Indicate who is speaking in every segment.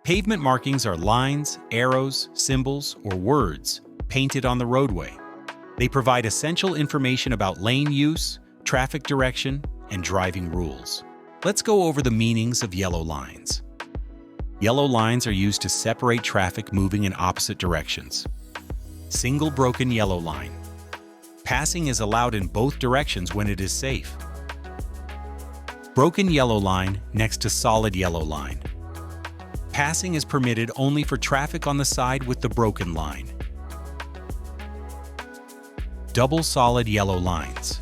Speaker 1: Pavement markings are lines, arrows, symbols, or words painted on the roadway. They provide essential information about lane use, traffic direction, and driving rules. Let's go over the meanings of yellow lines. Yellow lines are used to separate traffic moving in opposite directions. Single broken yellow line. Passing is allowed in both directions when it is safe. Broken yellow line next to solid yellow line. Passing is permitted only for traffic on the side with the broken line. Double solid yellow lines.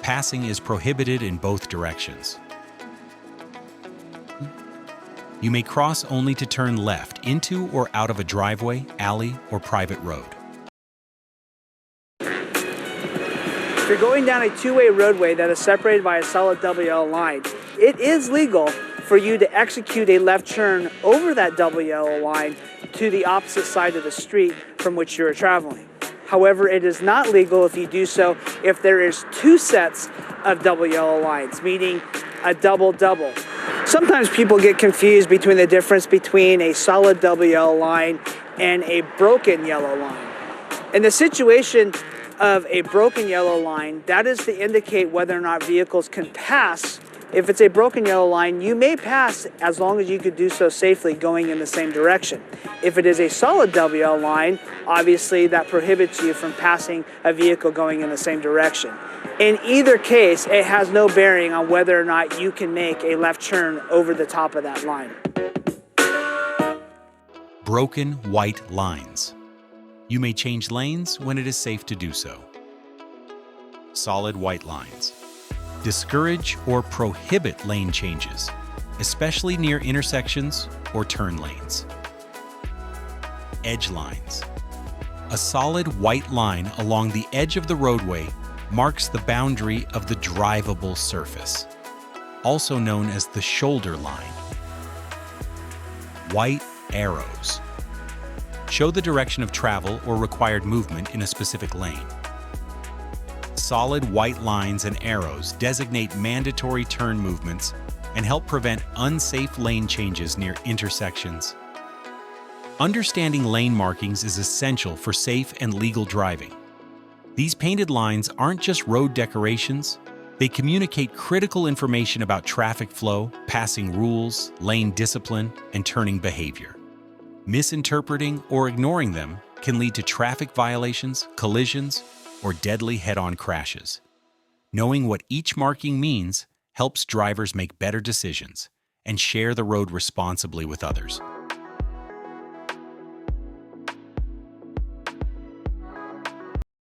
Speaker 1: Passing is prohibited in both directions. You may cross only to turn left into or out of a driveway, alley, or private road.
Speaker 2: If you're going down a two-way roadway that is separated by a solid double yellow line, it is legal for you to execute a left turn over that double yellow line to the opposite side of the street from which you are traveling. However, it is not legal if you do so if there is two sets of double yellow lines, meaning a double-double. Sometimes people get confused between the difference between a solid double yellow line and a broken yellow line. In the situation of a broken yellow line, that is to indicate whether or not vehicles can pass. If it's a broken yellow line, you may pass as long as you could do so safely going in the same direction. If it is a solid double yellow line, obviously that prohibits you from passing a vehicle going in the same direction. In either case, it has no bearing on whether or not you can make a left turn over the top of that line.
Speaker 1: Broken white lines. You may change lanes when it is safe to do so. Solid white lines. Discourage or prohibit lane changes, especially near intersections or turn lanes. Edge lines. A solid white line along the edge of the roadway marks the boundary of the drivable surface, also known as the shoulder line. White arrows. Show the direction of travel or required movement in a specific lane. Solid white lines and arrows designate mandatory turn movements and help prevent unsafe lane changes near intersections. Understanding lane markings is essential for safe and legal driving. These painted lines aren't just road decorations, they communicate critical information about traffic flow, passing rules, lane discipline, and turning behavior. Misinterpreting or ignoring them can lead to traffic violations, collisions, or deadly head-on crashes. Knowing what each marking means helps drivers make better decisions and share the road responsibly with others.